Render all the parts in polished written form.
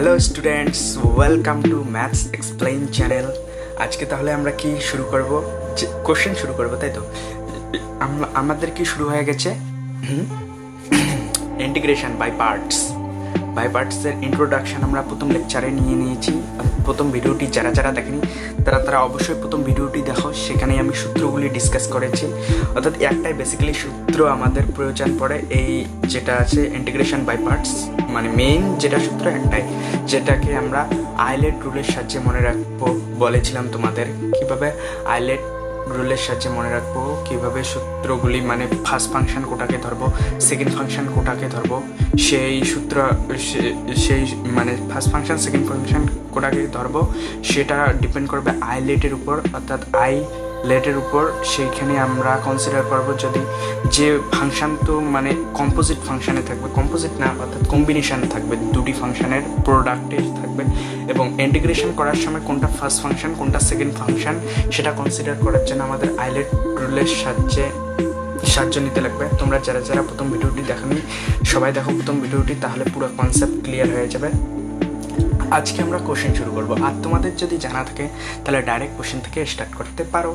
Hello students, welcome to maths explain channel. আজকে তাহলে আমরা কি শুরু করব, যে কোশ্চেন শুরু করব, তাই তো? আমাদের কি শুরু হয়ে গেছে ইন্টিগ্রেশন বাই পার্টসের ইন্ট্রোডাকশন আমরা প্রথম লেকচারে নিয়ে নিয়েছি। প্রথম ভিডিওটি যারা দেখেনি তারা অবশ্যই প্রথম ভিডিওটি দেখো, সেখানে আমি সূত্রগুলি ডিসকাস করেছি। অর্থাৎ একটাই বেসিক্যালি সূত্র আমাদের প্রয়োজন পড়ে, এই যেটা আছে ইন্টিগ্রেশন বাই পার্টস, মানে মেইন যেটা সূত্র একটাই, যেটাকে আমরা আইলেট রুলের সাহায্যে মনে রাখবো। বলেছিলাম তোমাদের কিভাবে আইলেট রুলের সাহায্যে মনে রাখবো, কিভাবে সূত্রগুলি, মানে ফার্স্ট ফাংশন কোটাকে ধরবো, সেকেন্ড ফাংশন কোটাকে ধরবো, সেই সূত্র সেই মানে ফার্স্ট ফাংশন সেকেন্ড ফাংশন কোটাকে ধরবো, সেটা ডিপেন্ড করবে আইলেটের উপর, অর্থাৎ লেটের উপর। সেইখানে আমরা কনসিডার করবো যদি যে ফাংশন তো মানে কম্পোজিট ফাংশনে থাকবে, কম্পোজিট না অর্থাৎ কম্বিনেশান থাকবে, দুটি ফাংশনের প্রোডাক্টে থাকবে, এবং ইন্টিগ্রেশন করার সময় কোনটা ফার্স্ট ফাংশন কোনটা সেকেন্ড ফাংশন সেটা কনসিডার করার জন্য আমাদের আইলেট রুলের সাহায্য নিতে লাগবে। তোমরা যারা প্রথম ভিডিওটি দেখোনি সবাই দেখো প্রথম ভিডিওটি, তাহলে পুরো কনসেপ্ট ক্লিয়ার হয়ে যাবে। আজকে আমরা কোশ্চেন শুরু করবো, আর তোমাদের যদি জানা থাকে তাহলে ডাইরেক্ট কোশ্চেন থেকে স্টার্ট করতে পারো,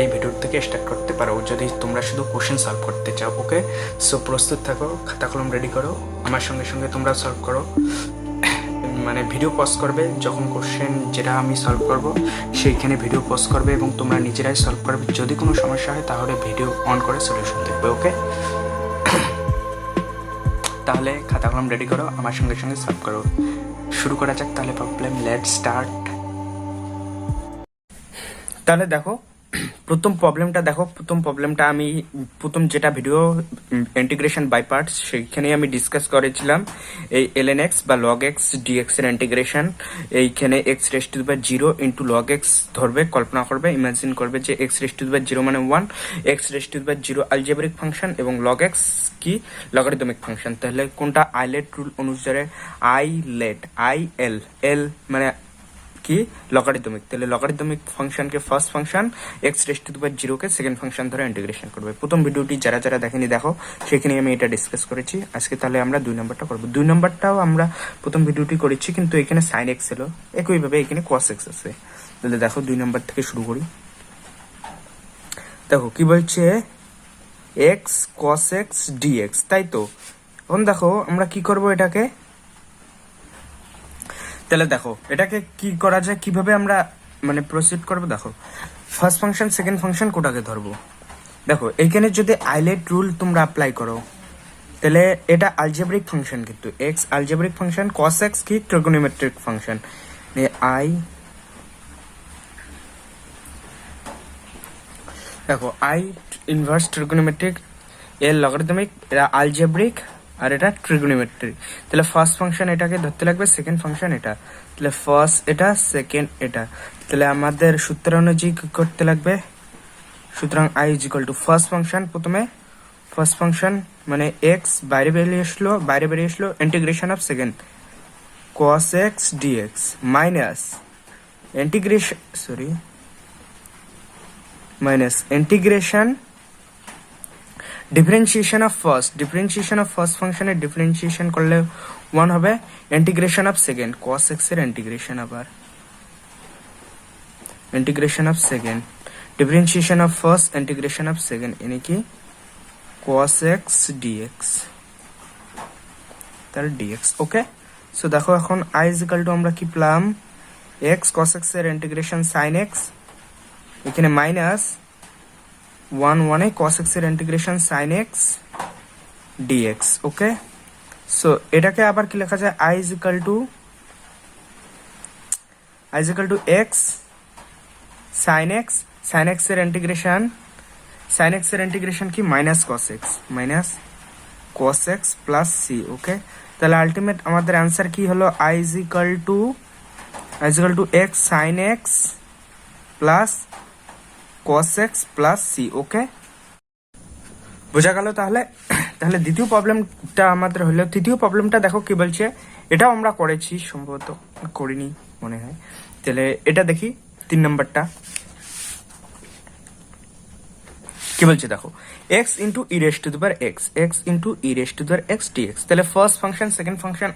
এই ভিডিওর থেকে স্টার্ট করতে পারো যদি তোমরা শুধু কোশ্চেন সলভ করতে চাও। ওকে, সো প্রস্তুত থাকো, খাতা কলম রেডি করো, আমার সঙ্গে সঙ্গে তোমরা সলভ করো। মানে ভিডিও পজ করবে যখন কোশ্চেন যেটা আমি সলভ করব সেইখানে ভিডিও পজ করবে এবং তোমরা নিজেরাই সলভ করবে। যদি কোনো সমস্যা হয় তাহলে ভিডিও অন করে সলিউশন দেখবে। ওকে, তাহলে খাতা কলম রেডি করো, আমার সঙ্গে সঙ্গে সলভ করো। শুরু করা যাক তাহলে প্রবলেম, লেটস স্টার্ট। তাহলে দেখো প্রথম প্রবলেমটা আমি প্রথম যেটা ভিডিও ইন্টিগ্রেশন বাই পার্টস সেইখানে আমি ডিসকাস করেছিলাম এই ln x বা log x dx এর ইন্টিগ্রেশন। এইখানে x raised to the power 0 into log x ধরবে, কল্পনা করবে, ইমাজিন করবে যে x raised to the power 0 মানে 1, x raised to the power 0 algebraic function এবং log x কি লগারিদমিক ফাংশন। তাহলে কোনটা আইলেট রুল অনুসারে আইএল মানে কি লগারিদমিক, তাহলে লগারিদমিক ফাংশনকে first function, x raised to the power 0 K second function ধরে ইন্টিগ্রেশন করবে। প্রথম ভিডিওটি যারা দেখেনি দেখো, সেখানে আমি এটা ডিসকাস করেছি। আজকে তাহলে আমরা 2 নম্বরটা করব। 2 নম্বরটাও আমরা প্রথম ভিডিওটি করেছি, কিন্তু এখানে সাইন এক্স ছিল, একইভাবে এখানে কস এক্স আছে। তাহলে দেখো 2 নম্বর থেকে শুরু করি। দেখো কি বলছে, এক্স কস এক্স ডিএক্স, তাই তো? এখন দেখো আমরা কি করব এটাকে। তাহলে দেখো এটাকে কি করা যায়, কিভাবে আমরা মানে প্রসিড করবো। দেখো ফার্স্ট ফাংশন সেকেন্ড ফাংশন কোটাকে ধরবো। দেখো এইখানে যদি আইলেট রুল তোমরা অ্যাপ্লাই করো তাহলে এটা আলজেব্রিক ফাংশন, কিন্তু এক্স আলজেব্রিক ফাংশন, কস এক্স কি ট্রিগোনোমেট্রিক ফাংশন। দেখো আই ইনভার্স ট্রিগোনোমেট্রিক, এর লগারিদমিক, এটা আলজেব্রিক আর এটা ট্রিগোনোমেট্রিক। তাহলে ফার্স্ট ফাংশন এটাকে ধরতে লাগবে, সেকেন্ড ফাংশন এটা, তাহলে ফার্স্ট এটা সেকেন্ড এটা। তাহলে আমাদের সূত্র অনুযায়ী কি করতে লাগবে, সুতরাং I is equal to first function, প্রথমে ফার্স্ট ফাংশন মানে এক্স বাইরে বেরিয়ে আসলো integration of second cos x dx minus integration differentiation of first ফাংশনের ডিফারেন্সিয়েশন করলে 1 হবে, integration of second cos x এর ইন্টিগ্রেশন, আবার integration of second, differentiation of first, integration of second, এনে কি cos x dx, তাহলে dx। ওকে, সো দেখো এখন i ইজ ইকুয়াল টু আমরা কি পেলাম, x cos x এর ইন্টিগ্রেশন sin x, এখানে মাইনাস 1 cos x এর integration sin x dx। Okay, so এটাকে আবার কি লেখা যায়, i is equal two x sin x এর ইন্টিগ্রেশন কি minus cos x plus c। ওকে, তাহলে আলটিমেট আমাদের অ্যান্সার কি হলো, i is equal two x sin x plus cos x plus c। ওকে, বোঝা গেল? তাহলে দ্বিতীয় প্রবলেমটা আমাদের হলো, তৃতীয় প্রবলেমটা দেখো কি বলছে, এটাও আমরা করেছি, সম্ভবত করিনি মনে হয়। তাহলে এটা দেখি 3 নম্বরটা। কি বলছে দেখো, x into e raise to the power x, x into e raise to the power x dx. তাহলে first function second function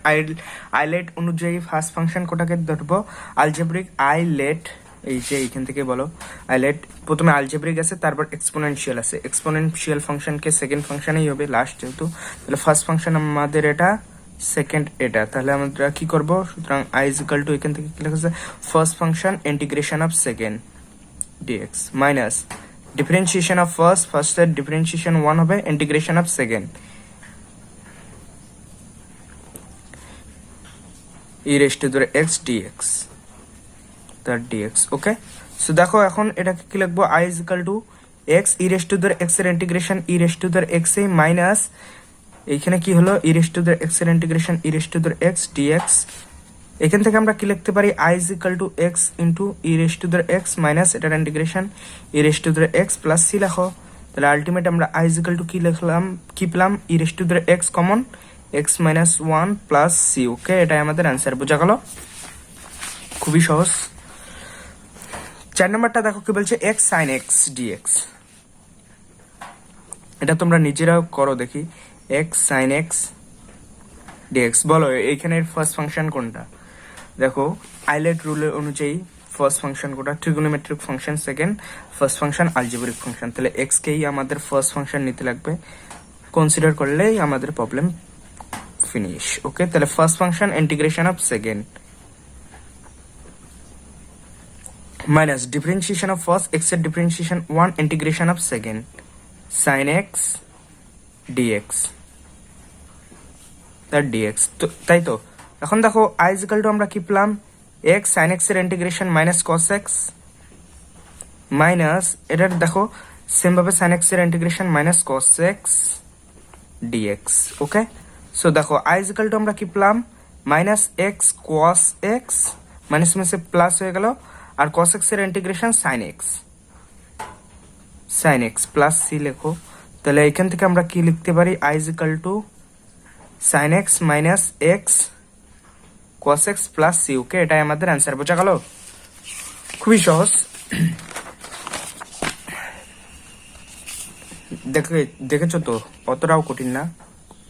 ILATE অনুযায়ী ফার্স্ট ফাংশন কোটাকে ধরবো আলজেব্রিক আইলেট, এই যে এইখান থেকে বলো আইলেট, প্রথমে আলজেব্রিক আছে তারপর এক্সপোনেনশিয়াল আছে, এক্সপোনেনশিয়াল ফাংশনকে সেকেন্ড ফাংশনেই হবে লাস্ট যেহেতু, তাহলে ফার্স্ট ফাংশন আমাদের এটা, সেকেন্ড এটা, তাহলে আমরা কি করব, সুতরাং আই ইজ ইকুয়াল টু এখান থেকে কি লেখা আছে first function integration of second dx minus differentiation of ফার্স্টের ডিফারেন্সিয়েশন 1 হবে, integration of second e raise to the x dx তার ডিএক্স। ওকে, সো দেখো এখন এটাকে কি লিখবো, I is equal to x e raise to the x এর integration e raise to the x এ মাইনাস এইখানে কি হলো e raise to the x এর integration e raise to the x dx. এখান থেকে আমরা কি লিখতে পারি, I is equal to x into e raise to the x minus এটার integration e raise to the x plus c লেখো। তাহলে আলটিমেট আমরা আই ইজ ইকুয়াল টু কি লিখলাম, কি পেলাম, e raise to the x common, x minus 1 plus c. Okay, এটাই আমাদের অ্যান্সার, বোঝা গেল, খুবই সহজ। 4 নম্বরটা দেখো কি বলছে, এক্স সাইন এক্স ডিএক্স। এটা তোমরা নিজেরাও করো দেখি, এক্স সাইন এক্স ডিএক্স। বলো এইখানের ফার্স্ট ফাংশন কোনটা, দেখো আইলেট রুলের অনুযায়ী ফার্স্ট ফাংশন কোনটা, trigonometric function second, first function algebraic function. তাহলে এক্স কেই আমাদের ফার্স্ট ফাংশন নিতে লাগবে, কনসিডার করলেই আমাদের প্রবলেম ফিনিশ। ওকে, তাহলে first function integration of second minus differentiation of first x এর differentiation 1 integration of second sine x dx তার ডিএক্স। তাই তো, এখন দেখো আই ইজ ইকুয়াল টু আমরা কি পেলাম, এক্স সাইন এক্স এর integration minus cos x minus এটার দেখো সেম ভাবে সাইন এক্স এর integration minus cos x dx. Okay, so দেখো আই ইজ ইকুয়াল টু আমরা কি পেলাম, minus x cos x minus মাইনাসে প্লাস হয়ে গেল, আর কস এক্স এর integration sine x plus c লেখো। তাহলে এখান থেকে আমরা কি লিখতে পারি, I is equal to sine x minus x cos x plus c. Okay, এটাই আমাদের অ্যান্সার, বোঝা গেল, খুবই সহজ। দেখেছো তো, অতটাও কঠিন না,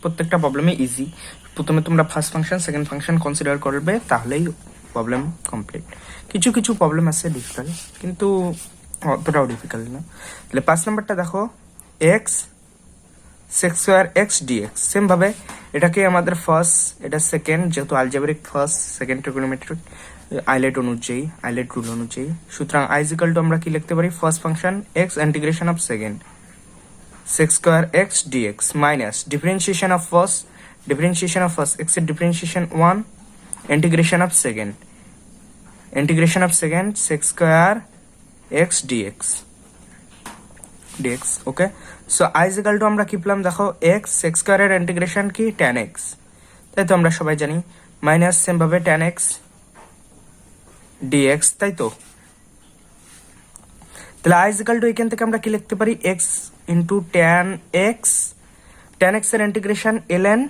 প্রত্যেকটা প্রবলেমে ইজি। প্রথমে তোমরা first function second function consider করবে, তাহলেই প্রবলেম কমপ্লিট। কিছু কিছু প্রবলেম আছে ডিফিকাল্ট, কিন্তু অতটাও ডিফিকাল্ট না। তাহলে 5 নম্বরটা দেখো, x sec square x dx. Same ভাবে এটাকে আমাদের ফার্স্ট, এটা সেকেন্ড, যেহেতু algebraic first second trigonometric ILATE rule অনুযায়ী, সুতরাং আই ইজ ইকুয়াল টু আমরা কি লিখতে পারি, first function x integration of second sec square x dx minus differentiation of first x এর differentiation 1 integration of second sec square x dx. Okay, so I is equal to আমরা কি পেলাম, দেখো x sec স্কোয়ারের integration কি tan x, তাই তো আমরা সবাই জানি, মাইনাস সেম ভাবে tan x dx, তাই তো। তাহলে আই ইজ ইকুয়াল টু এখান থেকে আমরা কি লিখতে পারি, এক্স ইন্টু tan x এর ইন্টিগ্রেশন ln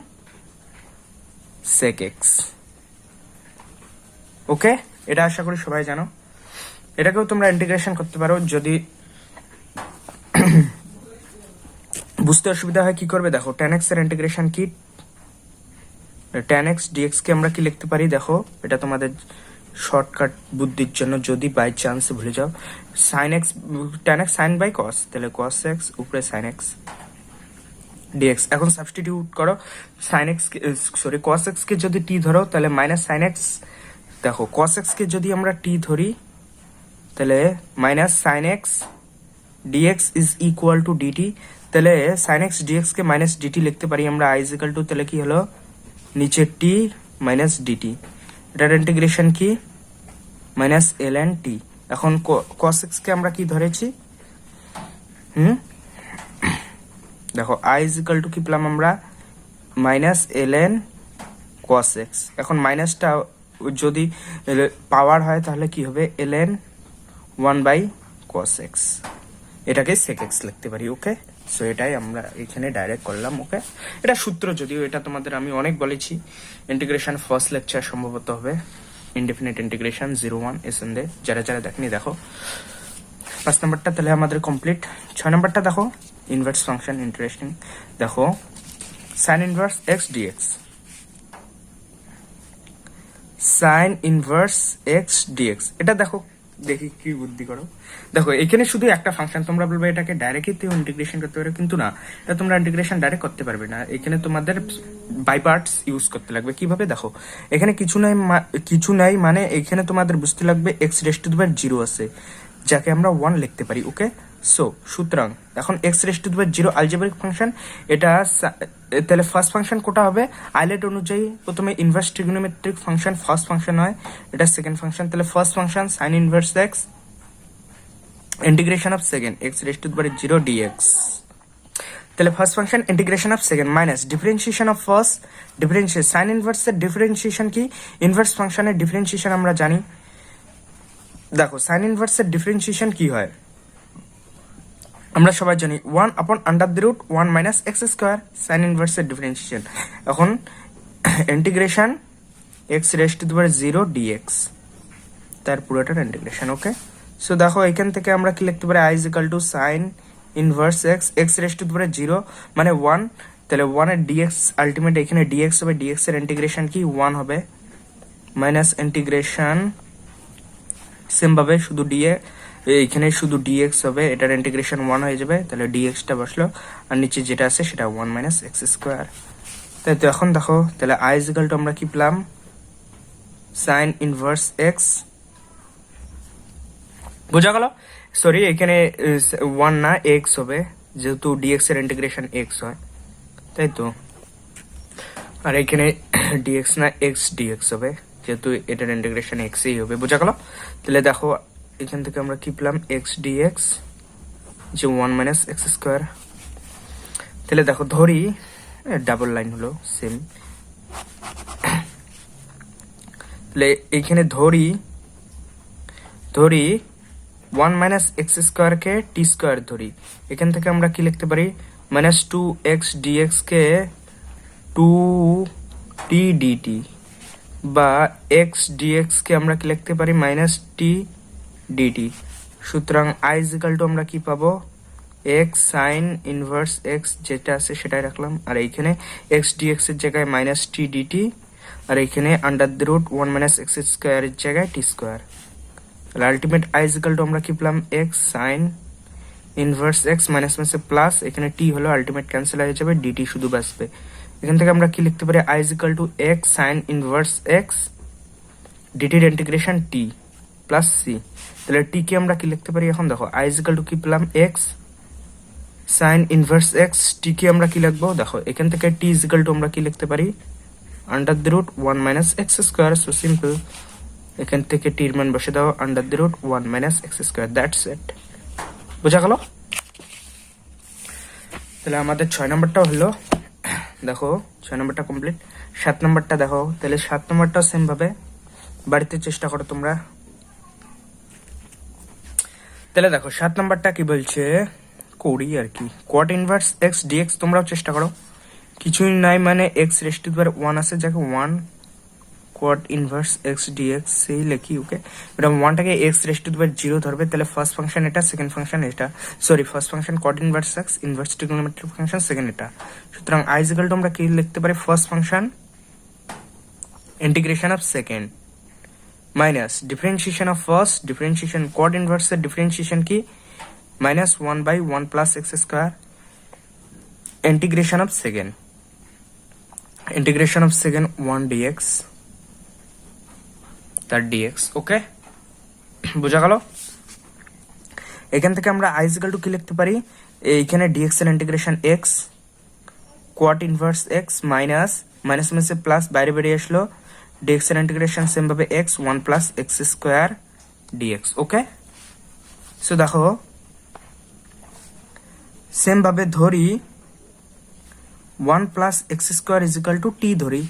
sec x। ওকে, এটা আশা করি সবাই জানো। এটাকেও তোমরা ইন্টিগ্রেশন করতে পারো, যদি বুঝতে অসুবিধা হয় কি করবে, দেখো tan x এর ইন্টিগ্রেশন কি, tan x dx কে আমরা কি লিখতে পারি, দেখো এটা তোমাদের শর্টকাট বুদ্ধির জন্য, যদি বাই চান্স ভুলে যাও, sin x tan x sin by cos, তাহলে cos x উপরে sin x dx। এখন সাবস্টিটিউট করো, sin x cos x কে যদি t ধরো তাহলে মাইনাস sin x, দেখো cos x কে যদি আমরা t ধরি তাহলে minus sin x dx is equal to dt। তাহলে sin x dx কে মাইনাস dt লিখতে পারি আমরা, i ইজ ইকুয়াল টু, তাহলে কি হলো নিচে t মাইনাস dt, এটার ইন্টিগ্রেশন কি মাইনাস ln t। এখন cos x কে আমরা কি ধরেছি, দেখো i ইজ ইকুয়াল টু কি পেলাম আমরা, মাইনাস ln cos x। এখন মাইনাসটা যদি পাওয়ার হয় তাহলে কি হবে, ln 1 বাই cos x, এটাকে sec x লিখতে পারি। ওকে, সো এটাই আমরা এখানে ডাইরেক্ট করলাম। ওকে, এটা সূত্র, যদিও এটা তোমাদের আমি অনেক বলেছি, ইন্টিগ্রেশন ফার্স্ট লেকচার সম্ভবত হবে, ইনডেফিনিট ইন্টিগ্রেশন 01 এসএনডে, যারা দেখনি দেখো। 5 নাম্বারটা তাহলে আমাদের কমপ্লিট। 6 নাম্বারটা দেখো ইনভার্স ফাংশন, ইন্টারেস্টিং। দেখো sine inverse x dx, sine inverse x dx, এটা দেখো, দেখি কি বুদ্ধি করো। দেখো এখানে শুধু একটা ফাংশন, তোমরা বলবে এটাকে ডাইরেক্টলি ইন্টিগ্রেশন করতে পারো, কিন্তু না, এটা তোমরা ইন্টিগ্রেশন ডাইরেক্ট করতে পারবে না, এখানে তোমাদের বাই পার্টস ইউজ করতে লাগবে। কিভাবে দেখো, এখানে কিছু নাই মানে এখানে তোমাদের বুঝতে লাগবে x raise to the power 0 আছে, যাকে আমরা 1 লিখতে পারি। ওকে, সো সুতরাং এখন x raise to the power 0 algebraic function, এটা তাহলে ফার্স্ট ফাংশন কোটা হবে আইলেট অনুযায়ী, প্রথমে inverse trigonometric function first function হয়, এটা সেকেন্ড ফাংশন। তাহলে first function sine inverse x integration of second x raise to the power 0 dx. তাহলে first function integration of second minus differentiation of first, differentiation sine ইনভার্সের differentiation কি, inverse ফাংশনের differentiation আমরা জানি। দেখো সাইন ইনভার্সের differentiation কি হয় আমরা সবাই জানি, 1/√1 মাইনাস এক্স স্কোয়ার, সাইন ইনভার্সের ডিফারেন্সিয়েশন। এখন integration x raise to the power 0 dx, তার পুরোটার ইন্টিগ্রেশন। ওকে, সো দেখো এখান থেকে আমরা কি লিখতে পারি, I is equal to sine inverse x, x raise to the power 0 মানে 1, তাহলে 1 এর ডিএক্স আলটিমেট এখানে ডিএক্স হবে, ডিএক্স এর ইন্টিগ্রেশন কি 1 হবে, মাইনাস ইন্টিগ্রেশন সেম ভাবে শুধু এখানে শুধু ডিএক্স হবে, এটার ইন্টিগ্রেশন 1 হয়ে যাবে, তাহলে ডিএক্সটা বসলো, আর নিচে যেটা আছে সেটা 1 মাইনাস এক্স স্কোয়ার। তাই তো এখন দেখো, তাহলে আই ইজ ইকুয়াল টু আমরা কি পেলাম, সাইন ইনভার্স এক্স, বোঝা গেল? সরি এখানে 1 না এক্স হবে, যেহেতু ডিএক্স এর ইন্টিগ্রেশন এক্স হয়, তাই তো। আর এখানে ডিএক্স না এক্স ডিএক্স হবে, যেহেতু এটার ইন্টিগ্রেশন এক্সই হবে, বোঝা গেল? তাহলে দেখো এখান থেকে আমরা কি পেলাম, এক্স ডিএক্স যে 1 মাইনাস এক্স স্কোয়ার। তাহলে দেখো ধরি ডাবল লাইন হলো সেম, তাহলে এইখানে ধরি 1 মাইনাস এক্স স্কোয়ার কে টি স্কোয়ার ধরি, এখান থেকে আমরা কি লিখতে পারি, মাইনাস 2x dx কে 2t dt, বা x dx কে আমরা কি লিখতে পারি, মাইনাস t dt। সুতরাং i ইজ ইকুয়াল টু আমরা কি পাবো, x সাইন ইনভার্স x যেটা আছে সেটাই রাখলাম, আর এইখানে x dx এর জায়গায় মাইনাস t dt, আর এইখানে √1 মাইনাস এক্স স্কোয়ার এর জায়গায় t স্কোয়ার। তাহলে ultimate i is equal to আমরা কি পেলাম, x sign inverse x minus মাইনাসে প্লাস, এখানে t হলো, আলটিমেট ক্যান্সেল হয়ে যাবে, dt শুধু বাঁচবে। এখান থেকে আমরা কি লিখতে পারি, i is equal two x sign inverse x dt এর ইন্টিগ্রেশন t প্লাস c। তাহলে t কে আমরা কি লিখতে পারি, এখন দেখো i ইজ ইকুয়াল টু কি পেলাম, x sign inverse x, t কে আমরা কি লিখবো, দেখো এখান থেকে t ইজ ইকুয়াল টু আমরা কি লিখতে পারি, √1 minus x square. So simple, এখান থেকে টির মান বসে দাও, √1 minus x square, that's it, বোঝা গেল? তাহলে আমাদের 6 নম্বরটা হলো, দেখো 6 নম্বরটা কমপ্লিট। 7 নম্বরটা দেখো, তাহলে 7 নম্বরটা সেম ভাবে বাড়িতে চেষ্টা করো তোমরা। তাহলে দেখো 7 নম্বরটা কি বলছে, করি আর কি, কোয়াট ইনভার্স এক্স ডিএক্স, তোমরাও চেষ্টা করো, কিছুই নাই মানে এক্স রেস টু দি পাওয়ার 1 আছে, যাকে 1 কোয়াট ইনভার্স এক্স ডিএক্স সেই লিখি। ওকে, এটা 1টাকে x raise to the power 0 ধরবে, তাহলে ফার্স্ট ফাংশন এটা, সেকেন্ড ফাংশন এটা, sorry first function কোয়াট inverse x inverse trigonometric function second এটা। সুতরাং i ইজ ইকুয়াল টু আমরা কি লিখতে পারি, first function integration of second minus differentiation of first, differentiation cot ইনভার্সের ডিফারেন্সিয়েশন কি, minus 1/1 plus x square, integration of second 1 dx, তার dx। Okay, বোঝা গেল? এখান থেকে আমরা i ইজ ইকুয়াল টু কি লিখতে পারি, এইখানে dx এর integration x cot inverse x minus মাইনাসে প্লাস, বাইরে বেরিয়ে আসলো, dx এর ইন্টিগ্রেশন সেম ভাবে x 1 plus x square dx। Okay, so দেখো সেম ভাবে ধরি 1 plus x square is equal to t ধরি,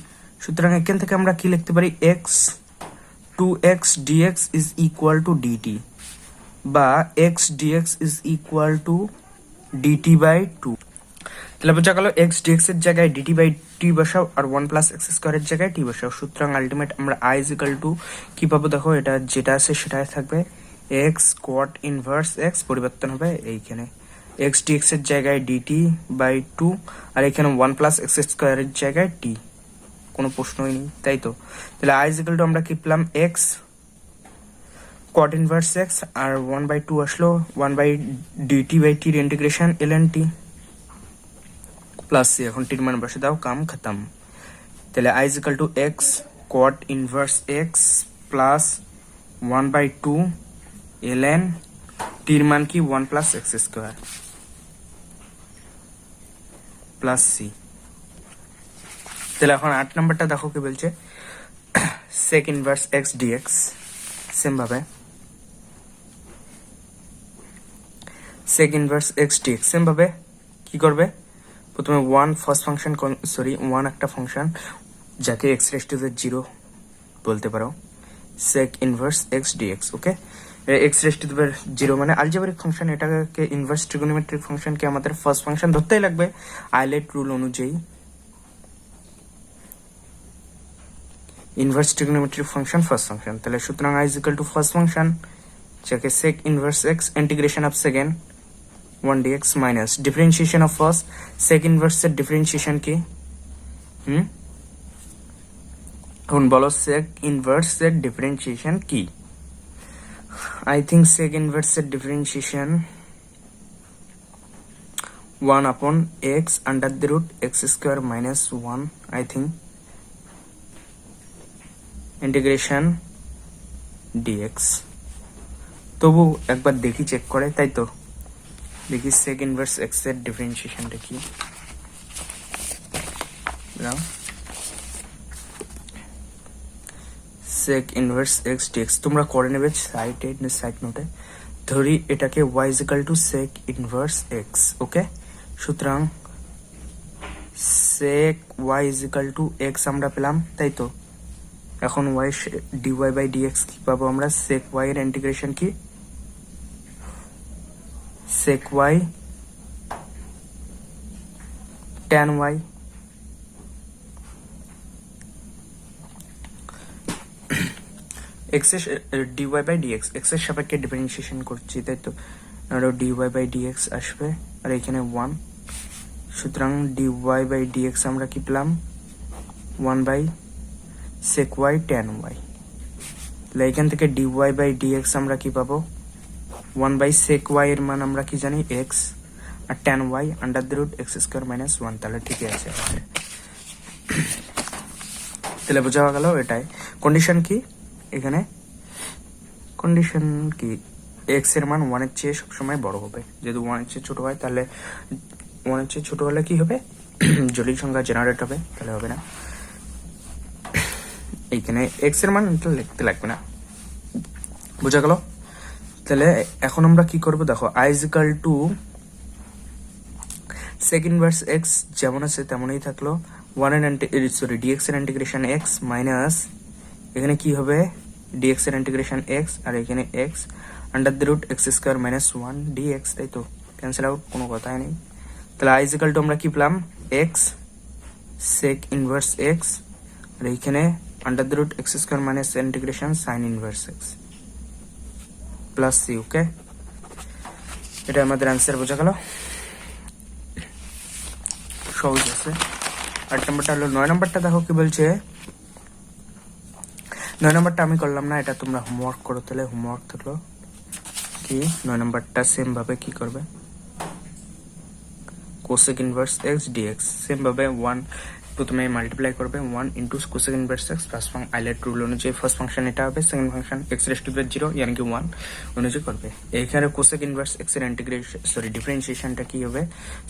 সুতরাং এখান থেকে আমরা কি লিখতে পারি, x 2x dx is equal to dt, বা x dx is equal to dt by 2। তাহলে বোঝা গেল, x dx এর জায়গায় dt বাই t বসাও, আর 1 প্লাস এক্স স্কোয়ার এর জায়গায় t বসাও। সুতরাং আলটিমেট আমরা i ইজ ইকুয়াল টু কি পাবো, দেখো এটা যেটা আছে সেটাই থাকবে, এক্স কোয়াট ইনভার্স এক্স পরিবর্তন হবে এইখানে এক্স ডি এক্স এর জায়গায় ডিটি বাই 2 আর এখানে 1 প্লাস এক্স স্কোয়ারের জায়গায় টি, কোনো প্রশ্নই নেই, তাই তো। তাহলে আই ইজ ইকুয়াল টু আমরা কি পেলাম এক্স কোয়াট ইনভার্স এক্স আর 1/2 আসলো 1/dt বাই টির integration ln t plus c. এখন টির মান বসে দাও, কাম খতম। তাহলে I is equal to x cot inverse x plus 1/2 ln টির মান কি 1 plus x square plus c. তাহলে এখন 8 নাম্বারটা দেখো কি বলছে, sec inverse x dx. Same ভাবে sec inverse x dx same ভাবে কি করবে, প্রথমে 1 ফার্স্ট ফাংশন, সরি 1 একটা ফাংশন যাকে এক্স রেজ টু দ্য 0 বলতে পারো, sec inverse x dx. Okay, x raise to the 0 মানে আলজেব্রিক ফাংশন, এটাকে ইনভার্স ট্রিগোনোমেট্রিক ফাংশনকে আমাদের ফার্স্ট ফাংশন ধরতেই লাগবে আইলেট রুল অনুযায়ী। Inverse trigonometric function first function, তাহলে সুতরাং I is equal to first function যাকে sec inverse x integration of second 1 dx minus differentiation of first, sec inverse এর ডিফারেন্সিয়েশন কি, এখন বলো সেক ইনভার্স এর ডিফারেন্সিয়েশন কি। আই থিঙ্ক সেক ইনভার্স এর differentiation 1/x under the root x square minus 1, I think integration dx. তবু একবার দেখি চেক করে, তাই তো দেখি সেক ইনভার্স এক্স এর ডিফারেন্সিয়েশনটা কি। সেক ইনভার্স এক্স ডিএক্স তোমরা করে নেবে সাইড নোটে। ধরি এটাকে y is equal to sec inverse x. Okay, সুতরাং sec y is equal to x আমরা পেলাম, তাই তো। এখন y dy বাই dx কি পাবো আমরা, সেক y এর ইন্টিগ্রেশন কি, sec y tan y x এর dy বাই dx x এর সাপেক্ষে ডিফারেন্সিয়েশন করছি, তাই তো। আর dy বাই dx আসবে আর এখানে 1, সুতরাং dy বাই dx আমরা কি পেলাম 1 by sec y tan y। তাহলে এখান থেকে dy বাই dx আমরা কি পাবো 1 বাই sec y এর মান আমরা কি জানি x আর tan y under the root x square minus 1। তাহলে ঠিকই আছে, তাহলে বোঝা গেল এটাই কন্ডিশন। কি এখানে কন্ডিশন কি, x এর মান 1 এর চেয়ে সবসময় বড় হবে, যেহেতু 1 এর চেয়ে ছোট হয় তাহলে 1 এর চেয়ে ছোট হলে কি হবে, জটিল সংখ্যা জেনারেট হবে, তাহলে হবে না। এইখানে x এর মান লিখতে লাগবে না, বোঝা গেল। তাহলে এখন আমরা কি করব দেখো, i is equal to sec inverse x যেমন আছে তেমনই থাকলো, 1 এর সরি dx এর ইন্টিগ্রেশন x মাইনাস এখানে কি হবে dx এর ইন্টিগ্রেশন x আর এখানে x under the root x square minus 1 dx, তাই তো, ক্যান্সেল আউট, কোনো কথাই নেই। তাহলে i is equal to আমরা কি পেলাম x sec inverse x আর এইখানে under the root x square minus integration sin inverse x plus c. Okay, এটা আমাদের অ্যান্সার, বোঝা গেল, সহজ আছে। 8 নম্বরটা হলো, 9 নম্বরটা দেখো কি বলছে। 9 নম্বরটা আমি করলাম না, এটা তোমরা হোমওয়ার্ক করো, তাহলে হোমওয়ার্ক থাকলো কি 9 নম্বরটা সেম ভাবে কি করবে, cosec inverse x dx same ভাবে 1 প্রথমে মাল্টিপ্লাই করবে 1 into cosec inverse x plus ILATE rule অনুযায়ী ফার্স্ট ফাংশন এটা হবে, second function x raise to the 0 यानी कि 1 অনুযায়ী করবে। এইখানে কোসেক ইনভার্স এক্স এর ইন্টিগ্রেশন সরি ডিফারেন্সিয়েশনটা কি হবে,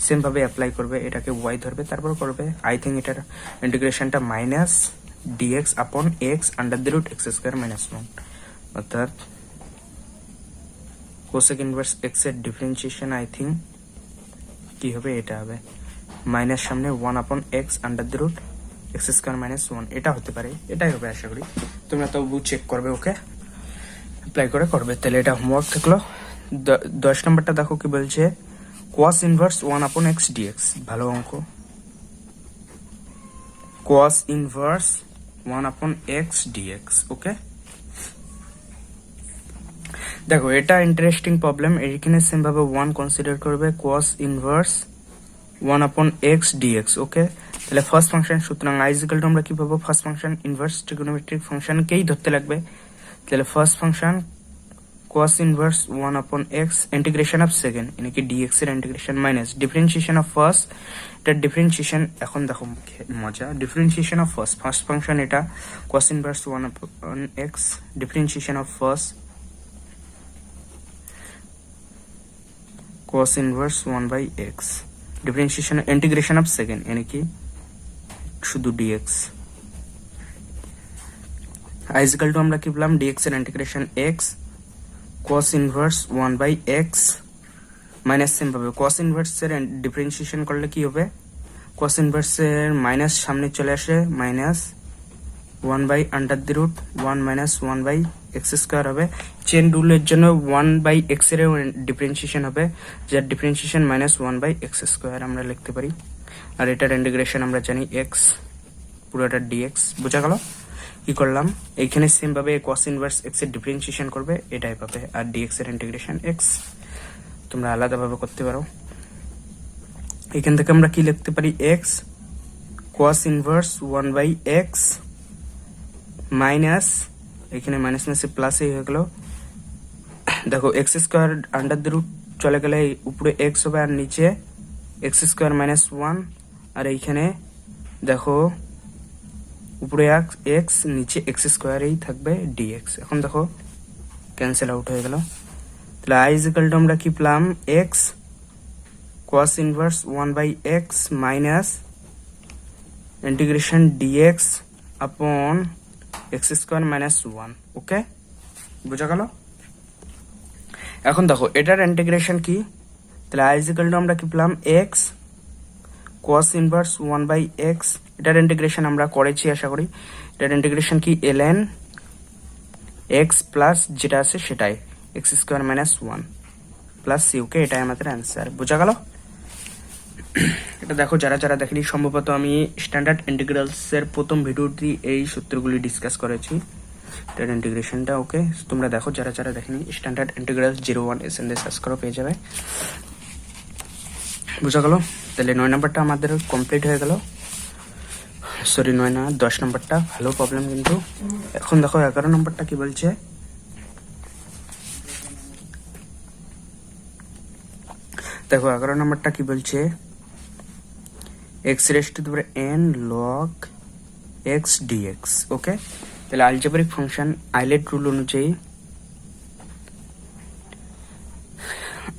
সেম ভাবে অ্যাপ্লাই করবে, এটাকে y ধরবে, তারপর করবে আই থিঙ্ক এটার ইন্টিগ্রেশনটা minus dx upon x under the root x square minus 1, অর্থাৎ কোসেক ইনভার্স এক্স এর ডিফারেন্সিয়েশন আই থিঙ্ক কি হবে, এটা হবে মাইনাস সামনে 1 upon x under the root x square minus 1, এটা হতে পারে, এটাই হবে আশা করি। তোমরা তো চেক করবে, ওকে, অ্যাপ্লাই করে করবে। তাহলে এটা হোমওয়ার্ক থাকলো। 10 নম্বরটা দেখো কি বলছে, cos inverse 1 upon x dx, ভালো অঙ্ক। cos inverse 1 upon x dx, ওকে। দেখো এটা ইন্টারেস্টিং প্রবলেম। এখানে সেম ভাবে 1 কনসিডার করবে cos inverse 1 upon x dx। ওকে, তাহলে ফার্স্ট ফাংশন, সুতরাং i is equal to আমরা কি পাবো, ফার্স্ট ফাংশন ইনভার্স ট্রিগোনোমেট্রিক ফাংশনকেই ধরতে লাগবে। তাহলে first function cos inverse 1 upon x integration of second এনেকি dx এর integration minus differentiation of first. এটা ডিফারেন্সিয়েশন, এখন দেখো মজা, ডিফারেন্সিয়েশন অফ ফার্স্ট ফাংশন এটা cos inverse 1 upon x, differentiation of first cos inverse 1 by x, differentiation integration of second এনেকি শুধু dx। i is equal to আমরা কি পেলাম, dx এর integration x cos inverse 1 by x minus same ভাবে cos inverse এর differentiation করলে কি হবে, cos ইনভার্স এর মাইনাস সামনে চলে আসে, minus 1 by under the root 1 minus 1 by x square হবে। চেন রুলের জন্য 1 by x এর ডিফারেন্সিয়েশন হবে, যার differentiation minus 1 by x square আমরা লিখতে পারি। আর এটার ইন্টিগ্রেশন আমরা জানি x, পুরোটা dx। বোঝা গেল কি করলাম, এইখানে সেম ভাবে cos ইনভার্স x এর ডিফারেন্সিয়েশন করবে, এটাই পাবে। আর dx এর ইন্টিগ্রেশন x তোমরা আলাদাভাবে করতে পারো। এখান থেকে আমরা কি লিখতে পারি, x cos inverse 1 by x minus, এখানে মাইনাস মাইনাসে প্লাস হয়ে গেল। দেখো x square under the root চলে গেলে উপরে x হবে আর নিচে x স্কয়ার মাইনাস 1, আর এইখানে দেখো উপরে x নিচে x স্কয়ারেই থাকবে dx। এখন দেখো ক্যান্সেল আউট হয়ে গেল। তাহলে i is equal to আমরা কি পেলাম, x cos inverse 1 by x minus integration dx upon x square minus 1। ওকে, বুঝা গেল। এখন দেখো এটার ইন্টিগ্রেশন কি, তাহলে i is equal to আমরা কি পেলাম, x cos inverse 1 by x, এটার ইন্টিগ্রেশন আমরা করেছি আশা করি। এটার ইন্টিগ্রেশন কি ln x প্লাস যেটা আছে সেটাই x square minus 1 plus c। ওকে, এটাই আমাদের অ্যান্সার। বোঝা গেল। এটা দেখো যারা যারা দেখেনি, সম্ভবত আমি স্ট্যান্ডার্ড ইন্টিগ্রালস এর প্রথম ভিডিওটি এই সূত্রগুলি ডিসকাস করেছি, এটার ইন্টিগ্রেশনটা। ওকে, তোমরা দেখো যারা যারা দেখেনি, স্ট্যান্ডার্ড ইন্টিগ্রালস 01 SN দিয়ে সার্চ করো, পেয়ে যাবে। বুঝা গেল। তাহলে 9 নাম্বারটা আমাদের কমপ্লিট হয়ে গেল, সরি 9 না 10 নাম্বারটা। ভালো প্রবলেম কিন্তু। এখন দেখো 11 নাম্বারটা কি বলছে, দেখো 11 নাম্বারটা কি বলছে, x raised to the power n log x dx। ওকে, তাহলে আলজেব্রিক ফাংশন আইলেট রুল অনুযায়ী,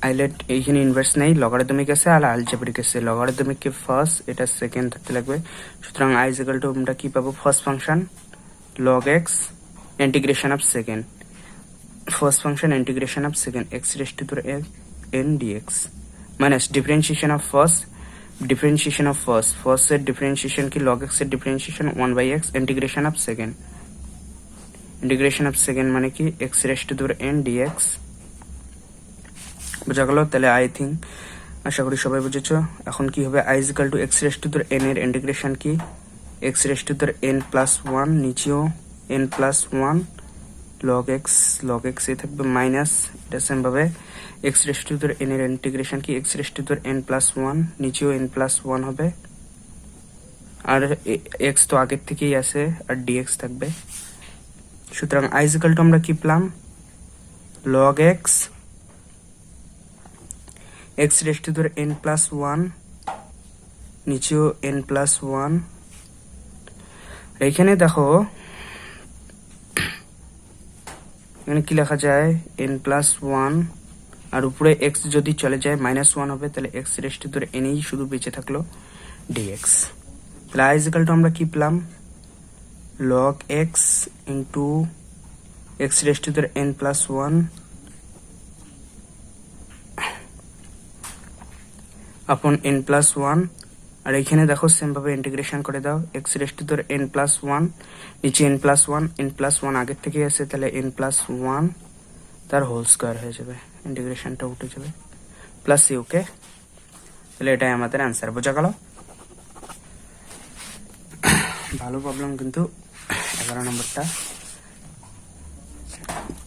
আইলেট এইখানে ইনভার্স নেই, লগারিদমিক আছে আর আলজেব্রিক আছে। লগারিদমিক কে ফার্স্ট, এটা সেকেন্ড থাকতে লাগবে। সুতরাং i is equal to আমরা কি পাবো, first function log x integration of second, first function integration of second x raised to the power n dx minus differentiation of first, differentiation of first এর differentiation কি log x এর differentiation 1 by x integration of second, integration of second মানে কি x raised to the power n dx। বোঝা গেল। তাহলে I think আশা করি সবাই বুঝেছ। এখন কি হবে, i is equal to x raised to the power n এর ইন্টিগ্রেশন কি x raised to the power n plus 1, নিচেও n plus 1 log x এ থাকবে মাইনাস, এটা সেম ভাবে x raised to the power n এর ইন্টিগ্রেশন কি x raised to the power n plus 1, নিচেও n plus 1 হবে, আর x তো আগের থেকেই আছে আর dx থাকবে। সুতরাং i is equal to আমরা কি পেলাম, log x x raised to the power n plus 1, নিচেও n plus 1। এখানে দেখো এখানে কি লেখা যায়, n plus 1, আর উপরে x যদি চলে যায় মাইনাস 1 হবে, তাহলে x raised to the power n এই শুধু বেঁচে থাকলো dx। তাহলে i is equal to আমরা কি পেলাম, log x into x raised to the power n plus 1 upon n plus 1। আর এখানে দেখো সেম ভাবে ইন্টিগ্রেশন করে দাও, x raised to the power n plus 1, নিচে n plus 1, n plus 1 আগের থেকে আছে, তাহলে n plus 1 তার হোল স্কয়ার হয়ে যাবে, ইন্টিগ্রেশনটা উঠে যাবে প্লাস c। ওকে, তাহলে এটাই আমাদের অ্যান্সার। বোঝা গেল। ভালো প্রবলেম কিন্তু 11 নম্বরটা।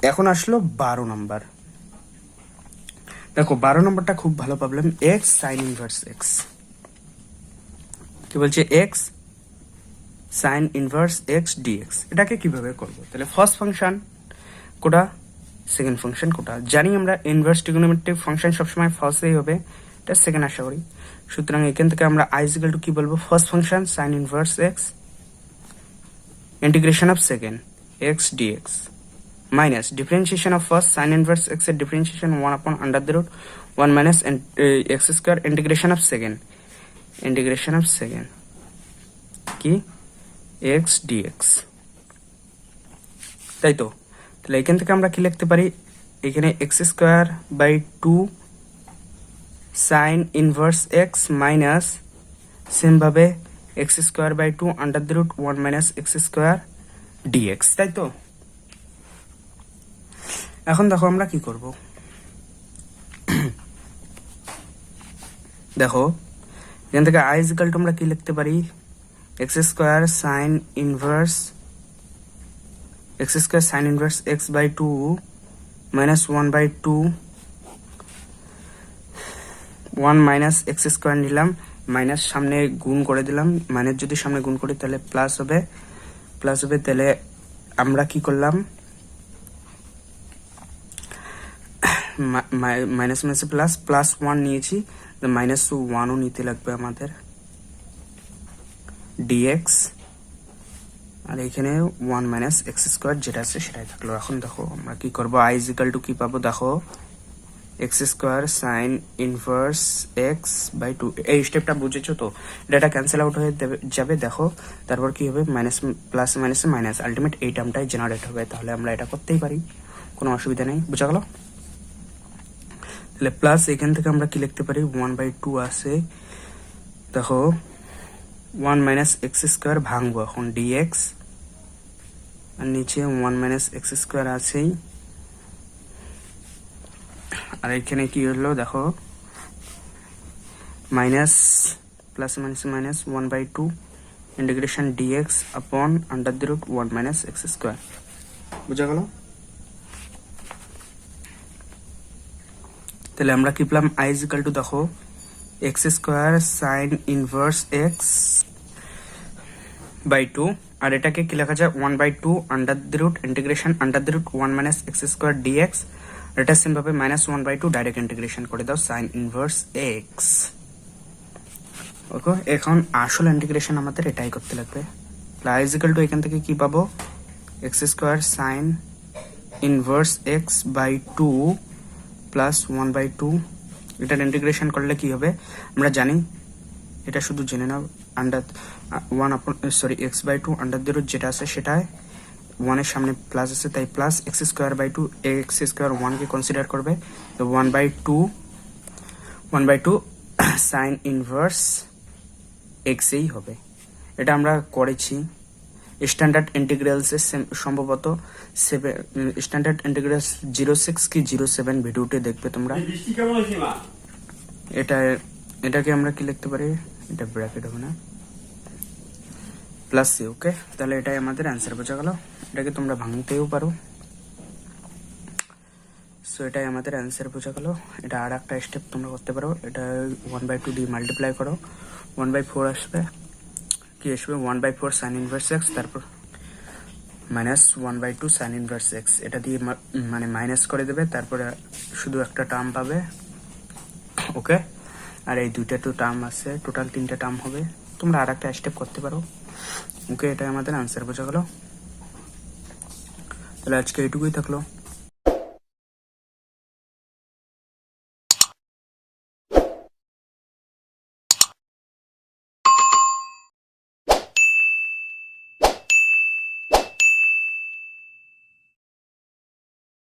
এখন আসলো 12 নম্বর। দেখো 12 নম্বরটা খুব ভালো problem, x sine inverse x. কি বলছে? X sine inverse x dx. এটাকে কিভাবে করব? তাহলে ফার্স্ট ফাংশন কোটা, সেকেন্ড ফাংশন কোটা। জানি আমরা ইনভার্স ট্রিগোনোমেট্রিক ফাংশন সবসময় ফার্স্টেই হবে, এটা সেকেন্ড আশা করি। সুতরাং এখান থেকে আমরা আই ইজ ইকুয়াল টু কি বলবো? First function sine inverse x integration of second x dx minus differentiation of first sine inverse x এর differentiation 1 upon under the root 1 minus x square integration of second কি x dx. তাই তো? তাহলে এখান থেকে আমরা কি লিখতে পারি? এখানে x square by 2 sine inverse x minus same ভাবে x square by 2 under the root 1 minus x square dx. তাই তো? এখন দেখো আমরা কি করব। দেখো এখান থেকে আই ইজ ইকুয়াল টু আমরা কি লিখতে পারি? X square sine inverse x by 2 minus 1 by 2 1 minus x square নিলাম, মাইনাস সামনে গুণ করে দিলাম। মাইনাস যদি সামনে গুণ করি তাহলে প্লাস হবে। তাহলে আমরা কি করলাম? মাইনাস মাইনাস প্লাস 1 নিয়েছি, মাইনাস 1ও নিতে লাগবে আমাদের ডিএক্স। আর এখানে 1 মাইনাস এক্স স্কোয়ার যেটা আছে সেটাই থাকলো। এখন দেখো আমরা কি করবো? আই ইজ ইকুয়াল টু কি পাবো? দেখো x square sine inverse x by 2। এই স্টেপটা বুঝেছো তো? এটা ক্যান্সেল আউট হয়ে যাবে। দেখো তারপর কি হবে? Minus plus minus minus, ultimate এই টার্মটাই জেনারেট হবে। তাহলে আমরা এটা করতেই পারি, কোনো অসুবিধা নেই। বুঝা গেল? তাহলে প্লাস এখান থেকে আমরা কি লিখতে পারি? 1 বাই 2 আছে। দেখো 1 মাইনাস এক্স স্কোয়ার ভাঙবো এখন ডিএক্স, আর নিচে 1 মাইনাস এক্স স্কোয়ার আছেই। আর এখানে কি হলো? দেখো minus plus minus minus 1 by 2 integration dx upon under the root 1 minus x square. বুঝা গেল? তাহলে আমরা কি পেলাম? আই ইজ ইকুয়াল টু দেখো x square sine inverse x by 2, আর এটাকে কি লেখা যায়? 1 by 2 under the root integration under the root 1 minus x square dx. এটা সেম ভাবে মাইনাস 1 বাই 2 ডাইরেক্ট ইন্টিগ্রেশন করে দাও সাইন ইনভার্স এক্স। ওকে, এখন আসল ইন্টিগ্রেশন আমাদের এটাই করতে লাগবে। আই ইজ ইকুয়াল টু এখান থেকে কি পাবো? X square sine inverse x by 2 plus 1 by 2। এটার ইন্টিগ্রেশন করলে কি হবে আমরা জানি, এটা শুধু জেনে নাও। Under 1 upon x by 2 under the root যেটা আছে সেটাই 1 এর সামনে প্লাস আছে, তাই plus x square by 2, x square 1 কে কনসিডার করবে, তো 1 বাই 2 সাইন ইনভার্স এক্স এই হবে। এটা আমরা করেছি স্ট্যান্ডার্ড ইন্টিগ্রালস সম্ভবত স্ট্যান্ডার্ড ইন্টিগ্রালস 06 কি 07 ভিডিওতে দেখবে তোমরা। এটাকে আমরা কি লিখতে পারি? এটা ব্র্যাকেট হবে না, প্লাস সি। ওকে, তাহলে এটাই আমাদের অ্যান্সার। বোঝা গেল? এটাকে তোমরা ভাঙতেও পারো। সো এটাই আমাদের অ্যান্সার। বোঝা গেল? এটা আর একটা স্টেপ তোমরা করতে পারো। এটা 1 বাই 2 দিয়ে মাল্টিপ্লাই করো, 1 বাই 4 আসবে। কি আসবে? 1 বাই 4 সাইন ইনভার্স এক্স, তারপর minus 1 by 2 sine inverse x. এটা দিয়ে মানে মাইনাস করে দেবে, তারপরে শুধু একটা টার্ম পাবে। ওকে, আর এই দুইটা তো টার্ম আছে, টোটাল 3টা টার্ম হবে। তোমরা আর একটা স্টেপ করতে পারো। ওকে, এটাই আমাদের আনসার। বোঝা গেল? তাহলে আজকে এইটুকুই থাকলো।